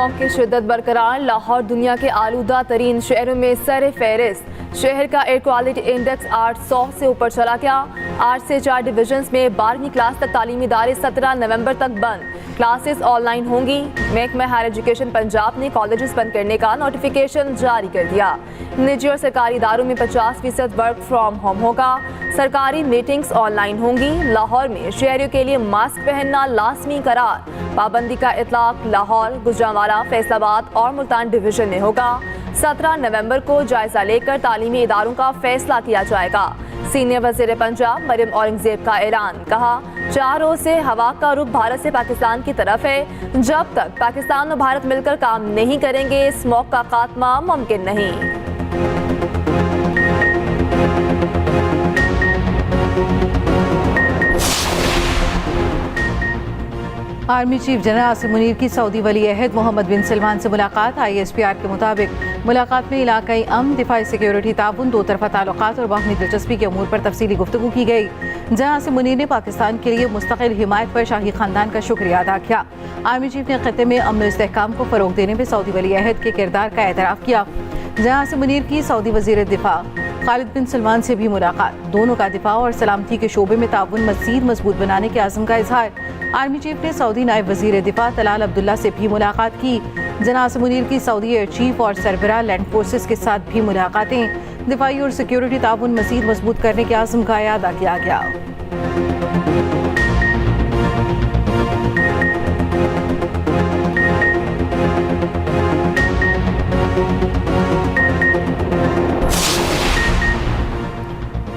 Smog की शिद्दत बरकरार, लाहौर दुनिया के आलूदा तरीन शहरों में सर फहरिस्त। शहर का एयर क्वालिटी इंडेक्स 800 से ऊपर चला गया। 8 से 4 डिवीजन्स में 12वीं क्लास तक तालीमी इदारे 17 नवंबर तक बंद। क्लासेस ऑनलाइन होंगी। महकमा हायर एजुकेशन पंजाब ने कॉलेजेस बंद करने का नोटिफिकेशन जारी कर दिया। निजी और सरकारी इदारों में 50% वर्क फ्रॉम होम होगा। सरकारी मीटिंग्स ऑनलाइन होंगी। लाहौर में शहरियों के लिए मास्क पहनना लाजमी करार। पाबंदी का इतलाक लाहौर, गुजरांवाला, फैसलाबाद और मुल्तान डिवीजन में होगा। 17 नवंबर को जायजा लेकर तालीमी इदारों का फैसला किया जाएगा। सीनियर वज़ीर पंजाब मरियम औरंगजेब का ऐलान, कहा 4 रोज से हवा का रुख भारत से पाकिस्तान की तरफ है। जब तक पाकिस्तान और भारत मिलकर काम नहीं करेंगे, स्मॉग का खात्मा मुमकिन नहीं। Army chief general Asim Munir की सऊदी वली अहद मोहम्मद बिन सलमान से मुलाकात। ISPR के मुताबिक मुलाकात में इलाकाई अमन, दिफाई सिक्योरिटी ताउन, दो तरफा ताल्लुकात और बाहमी दिलचस्पी के अमूर पर तफसीली गुफ्तगू की गई, जहाँ आसिम मुनीर ने पाकिस्तान के लिए मुस्तकिल हिमायत पर शाही खानदान का शुक्रिया अदा किया। आर्मी चीफ ने खत्ते में अमन इस्तेहकाम को फ़रोग देने में सऊदी वली अहद के किरदार का एतराफ़ किया। जहाँ आसिम मुनीर की सऊदी वज़ीर दिफा खालिद बिन सलमान से भी मुलाकात। दोनों का दिफा और सलामती के शोबे में ताउन मज़ीद मजबूत बनाने के आज़म का इजहार। आर्मी चीफ ने सऊदी नायब वज़ीर दिफा तलाल अब्दुल्ला से भी मुलाकात की। जनाब आसिम मुनीर की सऊदी एयर चीफ और सरबराह लैंड फोर्सेस के साथ भी मुलाकातें। दिफाई और सिक्योरिटी ताउन मज़ीद मजबूत करने के आज़म का अदा किया गया।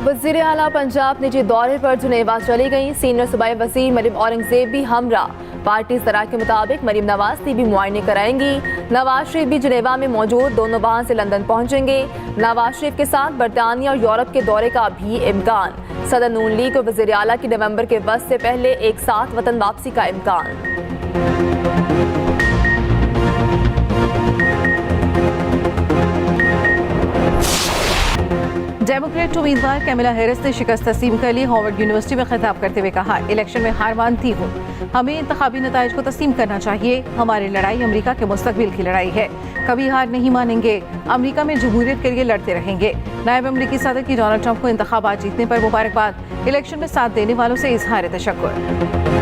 वज़ीर आला पंजाब निजी दौरे पर जुनेवा चली गई। सीनियर सूबाई वज़ीर मरियम औरंगजेब भी हमरा। पार्टी सराह के मुताबिक मरियम नवाज भी मुआयने कराएंगी। नवाज शरीफ भी जुनेवा में मौजूद, दोनों वहां से लंदन पहुंचेंगे। नवाज शरीफ के साथ बरतानिया और यूरोप के दौरे का भी इम्कान। सदर नून लीग और वज़ीर आला की नवंबर के वक्त से पहले एक साथ वतन वापसी का इम्कान। डेमोक्रेट उम्मीदवार कैमिला हैरिस ने शिकस्त तस्लीम कर ली। हार्वर्ड यूनिवर्सिटी में खिताब करते हुए कहा, इलेक्शन में हार मानती हूँ, हमें इंतखाबी नताइज को तस्लीम करना चाहिए। हमारी लड़ाई अमेरिका के मुस्तकबिल की लड़ाई है, कभी हार नहीं मानेंगे। अमेरिका में जमहूरियत के लिए लड़ते रहेंगे। नायब अमरीकी सदर की डोनाल्ड ट्रंप को इंतखाबात जीतने पर मुबारकबाद। इलेक्शन में साथ देने वालों से इजहार तशक्कुर।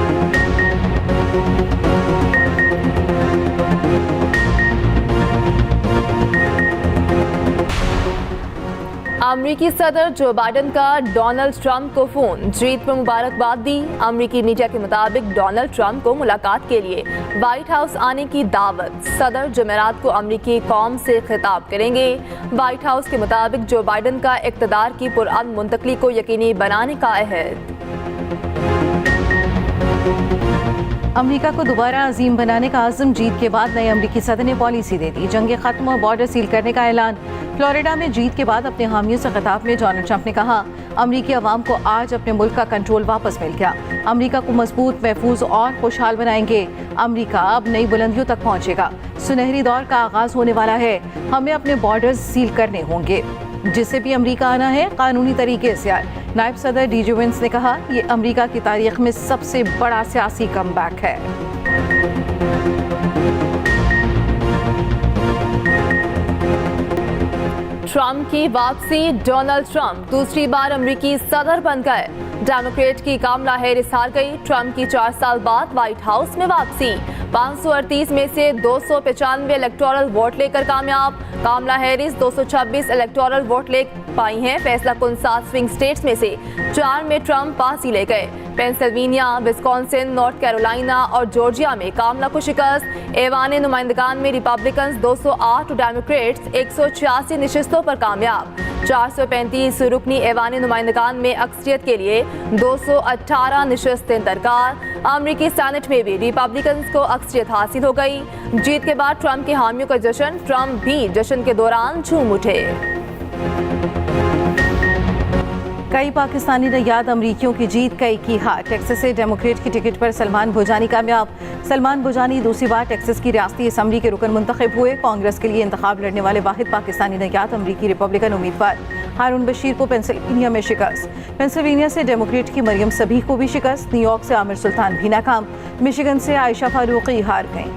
अमरीकी सदर जो बाइडन का डोनाल्ड ट्रंप को फोन, जीत पर मुबारकबाद दी। अमरीकी मीडिया के मुताबिक डोनाल्ड ट्रंप को मुलाकात के लिए व्हाइट हाउस आने की दावत। सदर जुमेरात को अमरीकी कौम से खिताब करेंगे। व्हाइट हाउस के मुताबिक जो बाइडन का इक़्तिदार की पुरअमन मुंतकली को यकीनी बनाने का अहद। अमेरिका को दोबारा अजीम बनाने का आज़म। जीत के बाद नए अमरीकी सदर ने पॉलिसी दे दी, जंग खत्म और बॉर्डर सील करने का ऐलान। फ्लोरिडा में जीत के बाद अपने हामियों से खिताब में डोनाल्ड ट्रंप ने कहा, अमरीकी अवाम को आज अपने मुल्क का कंट्रोल वापस मिल गया। अमरीका को मजबूत, महफूज और खुशहाल बनाएंगे। अमरीका अब नई बुलंदियों तक पहुंचेगा। सुनहरी दौर का आगाज होने वाला है। हमें अपने बॉर्डर्स सील करने होंगे। जिसे भी अमरीका आना है, कानूनी तरीके से आए। नायब सदर DJ Vance ने कहा, ये अमरीका की तारीख में सबसे बड़ा सियासी कमबैक है। ट्रंप की वापसी। डोनाल्ड ट्रंप दूसरी बार अमरीकी सदर बन गए। डेमोक्रेट की कामला हैरिस हार गई। ट्रंप की 4 साल बाद व्हाइट हाउस में वापसी। 538 में से 295 इलेक्टोरल वोट लेकर कामयाब। कामला हैरिस 226 इलेक्टोरल वोट ले पाई हैं। फैसला कुन 7 स्विंग स्टेट्स में से 4 में ट्रंप पास ही ले गए। पेंसिल्वेनिया, विस्कॉन्सिन, नॉर्थ कैरोलिना और जॉर्जिया में कामला को शिकस्त। ऐवान नुमाइंदगान में रिपब्लिकन 208 और डेमोक्रेट्स 186 नशिस्तों पर कामयाब। 435 रुकनी ऐवान नुमाइंदगान में अक्सरियत के लिए 218 नशिस्तें दरकार। अमरीकी सेनेट में भी रिपब्लिकन को अक्सरियत हासिल हो गई। जीत के बाद ट्रंप के हामियों का जश्न। ट्रंप भी जश्न के दौरान झूम उठे। कई पाकिस्तानी ने याद अमरीकियों की जीत, कई की हार। टेक्सास से डेमोक्रेट की टिकट पर सलमान भुजानी कामयाब। सलमान भुजानी दूसरी बार टेक्सास की रियासती असम्बली के रुकन मुंतखब हुए। कांग्रेस के लिए इंतखाब लड़ने वाले वाहिद पाकिस्तानी ने याद अमरीकी रिपब्लिकन उम्मीदवार। हारून बशीर को पेंसिल्वेनिया में शिकस्त। पेंसिल्वेनिया से डेमोक्रेट की मरियम सबीह को भी शिकस्त। न्यूयॉर्क से आमिर सुल्तान भी नाकाम। मिशिगन से आयशा फारूकी हार गईं।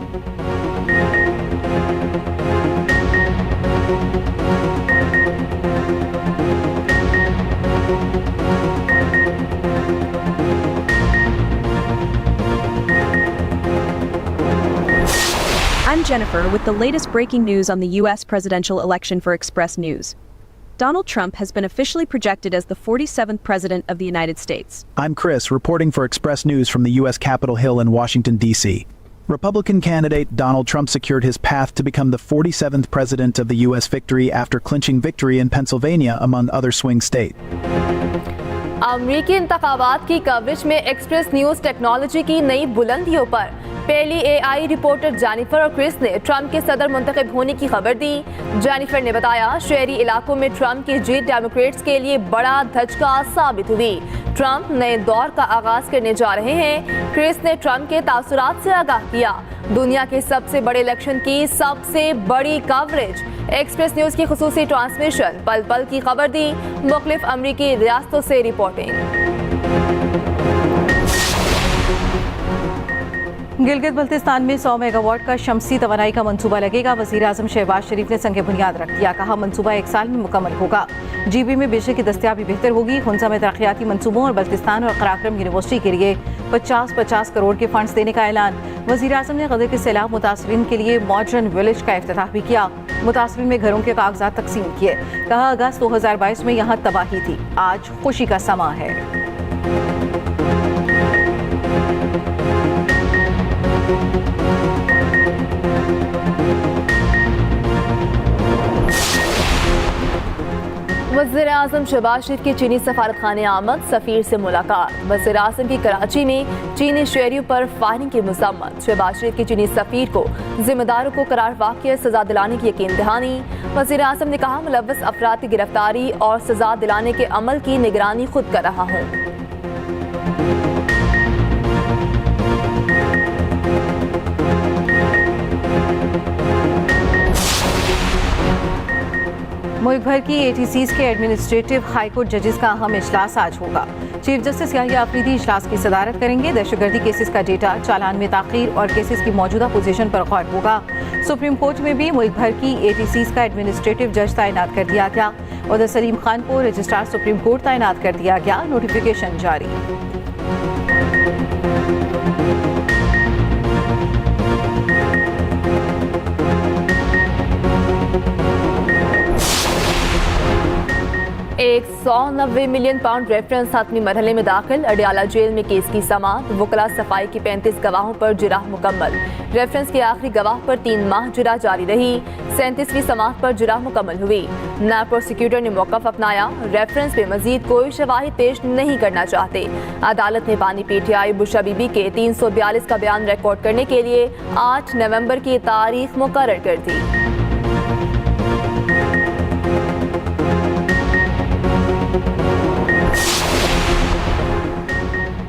I'm Jennifer with the latest breaking news on the U.S. presidential election for Express News. Donald Trump has been officially projected as the 47th President of the United States. I'm Chris, reporting for Express News from the U.S. Capitol Hill in Washington, D.C. Republican candidate Donald Trump secured his path to become the 47th President of the U.S. victory after clinching victory in Pennsylvania, among other swing states. अमरीकी इंतखाबात की coverage में express news technology की नई बुलंदियों पर पहली AI reporter Jennifer और Chris ने ट्रंप के सदर मुंतखब होने की खबर दी। जेनिफर ने बताया, शहरी इलाकों में ट्रंप की जीत डेमोक्रेट्स के लिए बड़ा धचका साबित हुई। ट्रंप नए दौर का आगाज करने जा रहे हैं। क्रिस ने ट्रंप के तासुरात से आगाह किया। दुनिया के सबसे बड़े इलेक्शन की सबसे बड़ी कवरेज, एक्सप्रेस न्यूज की खुसूसी ट्रांसमिशन, पल पल की खबर दी, मुख्तलिफ अमरीकी रियासतों से रिपोर्टिंग। गिलगित बल्तिस्तान में 100 मेगावाट का शमसी तवानाई का मंसूबा लगेगा। वज़ीर आज़म शहबाज शरीफ ने संग बुनियाद रख दिया। कहा, मंसूबा 1 साल में मुकम्मल होगा। जीबी में बिजली की दस्तियाबी बेहतर होगी। हुंजा में तरक्याती मंसूबों और बल्तिस्तान और कराक्रम यूनिवर्सिटी के लिए 50-50 करोड़ के फंड्स देने का ऐलान। वज़ीर आज़म ने गदर के सैलाब मुतासरीन के लिए मॉडर्न विलेज का इफ्तिताह भी किया। मुतासरीन में घरों के कागजात तकसीम किए। कहा, अगस्त 2022 में यहाँ तबाही थी, आज खुशी का समा है। वज़ीर आज़म शहबाज शरीफ की चीनी सफारतखाने आमद, सफ़ीर से मुलाकात। वज़ीर आज़म की कराची में चीनी शहरियों पर फायरिंग की मज़म्मत। शहबाज शरीफ की चीनी सफ़ीर को जिम्मेदारों को करार वाक़या सज़ा दिलाने की यकीन दहानी। वज़ीर आज़म ने कहा, मुलव्वस अफराद की गिरफ्तारी और सज़ा दिलाने के अमल की निगरानी खुद कर रहा हूँ। मुल्क भर की एटीसीज के एडमिनिस्ट्रेटिव हाईकोर्ट जजेस का अहम इजलास आज होगा। चीफ जस्टिस याहिया अफरीदी इजलास की सदारत करेंगे। दहशतगर्दी केसेस का डेटा, चालान में ताखीर और केसेस की मौजूदा पोजीशन पर गौर होगा। सुप्रीम कोर्ट में भी मुल्क भर की एटीसीज का एडमिनिस्ट्रेटिव जज तैनात कर दिया गया। उधर सलीम खान को रजिस्ट्रार सुप्रीम कोर्ट तैनात कर दिया गया। नोटिफिकेशन जारी। एक 190 मिलियन पाउंड रेफरेंस हतमी मरहले में दाखिल। अडियाला जेल में केस की समाअत। वकला सफाई की 35 गवाहों पर जिरह मुकम्मल। रेफरेंस के आखिरी गवाह पर 3 माह जिरह जारी रही। 37वीं समाअत पर जिरह मुकम्मल हुई। नायब प्रोसिक्यूटर ने मौक़िफ़ अपनाया। रेफरेंस पे मजीद कोई शवाहिद पेश नहीं करना चाहते। अदालत ने बानी पीटीआई बुशरा बीबी के 342 का बयान रिकॉर्ड करने के लिए 8 नवंबर की तारीख मुकर्रर कर दी।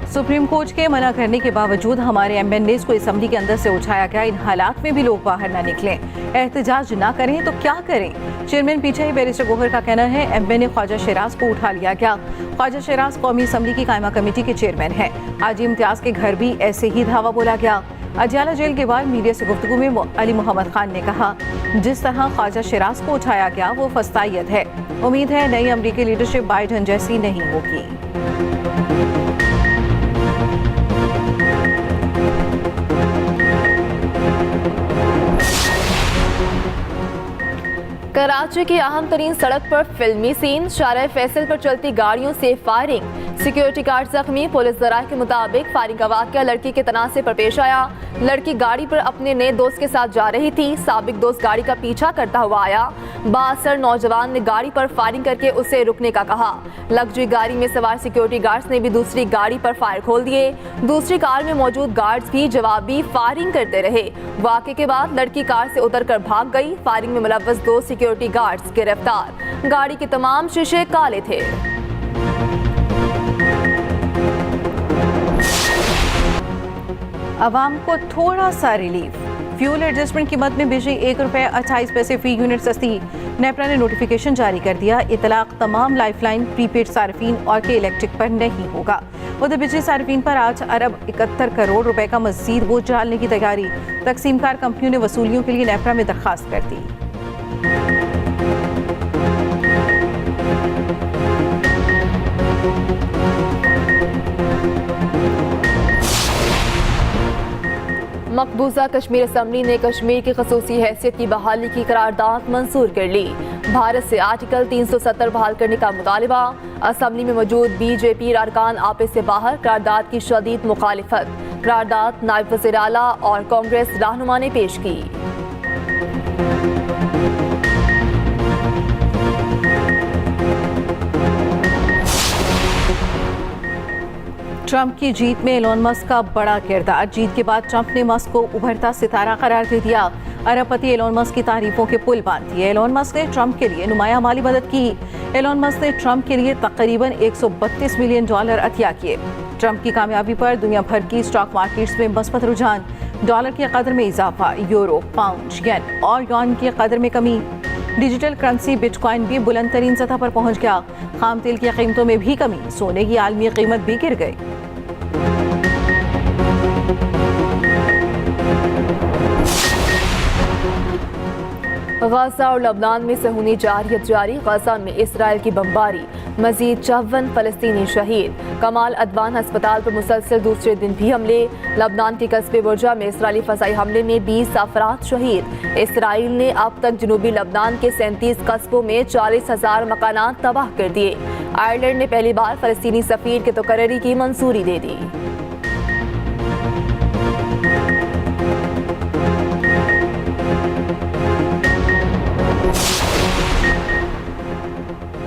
सुप्रीम कोर्ट के मना करने के बावजूद हमारे एमएनएस को असेंबली के अंदर से उठाया गया। इन हालात में भी लोग बाहर न निकलें, एहतजाज ना करें तो क्या करें। चेयरमैन पीटीआई बैरिस्टर गोहर का कहना है, एमएनए ख्वाजा शहराज को उठा लिया गया। ख्वाजा शहराज कौमी असेंबली की कायमा कमेटी के चेयरमैन हैं। हाजी इम्तियाज के घर भी ऐसे ही धावा बोला गया। अडियाला जेल के बाद मीडिया से गुफ्तगू में अली मोहम्मद खान ने कहा, जिस तरह ख्वाजा शहराज को उठाया गया वो फस्तायत है। उम्मीद है नई अमरीकी लीडरशिप बाइडन जैसी नहीं होगी। कराची की अहम तरीन सड़क पर फिल्मी सीन। शारा फैसल पर चलती गाड़ियों से फायरिंग। सिक्योरिटी गार्ड जख्मी। पुलिस जराये के मुताबिक फायरिंग का वाकया लड़की के तनाज़े पर पेश आया। लड़की गाड़ी पर अपने नए दोस्त के साथ जा रही थी। साबिक दोस्त गाड़ी का पीछा करता हुआ आया। बासर नौजवान ने गाड़ी पर फायरिंग करके उसे रुकने का कहा। लग्जरी गाड़ी में सवार सिक्योरिटी गार्ड्स ने भी दूसरी गाड़ी पर फायर खोल दिए। दूसरी कार में मौजूद गार्ड्स भी जवाबी फायरिंग करते रहे। वाकये के बाद लड़की कार से उतरकर भाग गई। फायरिंग में मुलव्वस 2 सिक्योरिटी गार्ड्स गिरफ्तार। गाड़ी के तमाम शीशे काले थे। अवाम को थोड़ा सा रिलीफ। फ्यूल एडजस्टमेंट कीमत में बिजली ₹1.28 फी यूनिट सस्ती। नेपरा ने नोटिफिकेशन जारी कर दिया। इतलाक तमाम लाइफलाइन प्रीपेड सार्फिन और के इलेक्ट्रिक पर नहीं होगा। उधर बिजली सार्फिन पर 8 अरब 71 करोड़ रुपए का मजीद बोझ डालने की तैयारी। तकसीमकार कंपनियों ने वसूलियों के लिए नेपरा में दरखास्त कर दी। मकबूजा कश्मीर असम्बली ने कश्मीर की खसूसी हैसियत की बहाली की करारदाद मंजूर कर ली। भारत से आर्टिकल 370 बहाल करने का मुतालिबा। असम्बली में मौजूद बीजेपी अरकान आपे से बाहर, करारदाद की शदीद मुखालिफत। करारदाद नायब वज़ीर आला और कांग्रेस रहनुमा ने पेश की। ट्रंप की जीत में एलोन मस्क का बड़ा किरदार। जीत के बाद ट्रंप ने मस्क को उभरता सितारा करार दे दिया। अरबपति एलोन मस्क की तारीफों के पुल बांध दिए। एलोन मस्क ने ट्रंप के लिए नुमाया माली मदद की। एलोन मस्क ने ट्रंप के लिए तकरीबन $132 मिलियन अतिया किए। ट्रंप की कामयाबी पर दुनिया भर की स्टॉक मार्केट्स में मस्बत रुझान। डॉलर की कदर में इजाफा, यूरो, पाउंड, येन और युआन की कदर में कमी। डिजिटल करेंसी बिटकॉइन भी बुलंद तरीन सतह पर पहुंच गया। खाम तेल की कीमतों में भी कमी। सोने की आलमी कीमत भी गिर गई। गाजा और लबनान में सहूनी जारियत जारी। गाजा में इसराइल की बमबारी, मजीद 54 फलस्तीनी शहीद। कमाल अदवान अस्पताल पर मुसलसल दूसरे दिन भी हमले। लबनान के कस्बे बुर्जा में इसराइली फसाई हमले में 20 अफराद शहीद। इसराइल ने अब तक जनूबी लबनान के 37 कस्बों में 40,000 मकानात तबाह कर दिए। आयरलैंड ने पहली बार फलस्तीनी सफीर के तकर्री की मंजूरी दे दी।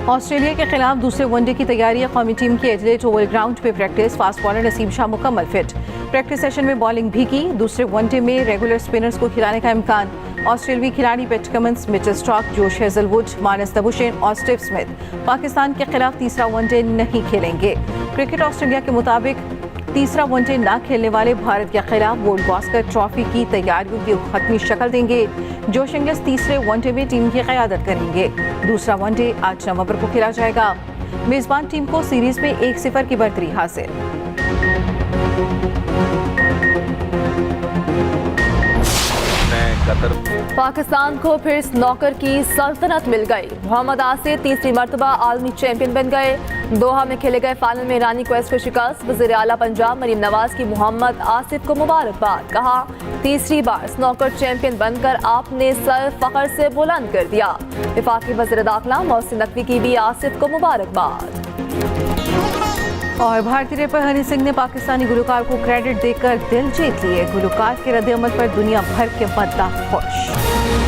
ऑस्ट्रेलिया के खिलाफ दूसरे वनडे की तैयारी। कौमी टीम की एडिलेड ओवल ग्राउंड पे practice. Fast bowler Naseem Shah मुकम्मल फिट। प्रैक्टिस सेशन में बॉलिंग भी की। दूसरे वनडे में रेगुलर स्पिनर्स को खिलाने का इम्कान। ऑस्ट्रेलियाई खिलाड़ी Pat Cummins, Mitchell Starc, Josh Hazlewood, Marnus Labuschagne और स्टीव स्मिथ पाकिस्तान के खिलाफ तीसरा वनडे नहीं खेलेंगे। क्रिकेट ऑस्ट्रेलिया के मुताबिक तीसरा वनडे न खेलने वाले भारत के खिलाफ वोल्ड गॉस्कर ट्रॉफी की तैयारियों की खत्मी शक्ल देंगे। जोश इंग्लिस तीसरे वनडे में टीम की क़यादत करेंगे। दूसरा वनडे 8 नवंबर को खेला जाएगा। मेजबान टीम को सीरीज में 1-0 की बढ़तरी हासिल। पाकिस्तान को फिर स्नॉकर की सल्तनत मिल गई। मोहम्मद आसिफ तीसरी मरतबा आलमी चैंपियन बन गए। दोहा में खेले गए फाइनल में ईरानी क्वेस्ट को शिकस्त। वज़ीर आला पंजाब मरीम नवाज की मोहम्मद आसिफ को मुबारकबाद। कहा, तीसरी बार स्नॉकर चैंपियन बनकर आपने सर फख्र से बुलंद कर दिया। वफाकी वज़ीर दाखिला मोहसिन नकवी की भी आसिफ को मुबारकबाद। और भारतीय रैपर हनी सिंह ने पाकिस्तानी गुलकार को क्रेडिट देकर दिल जीत लिए। गुलकार के रद्द-ए-अमल पर दुनिया भर के मद्दाह खुश।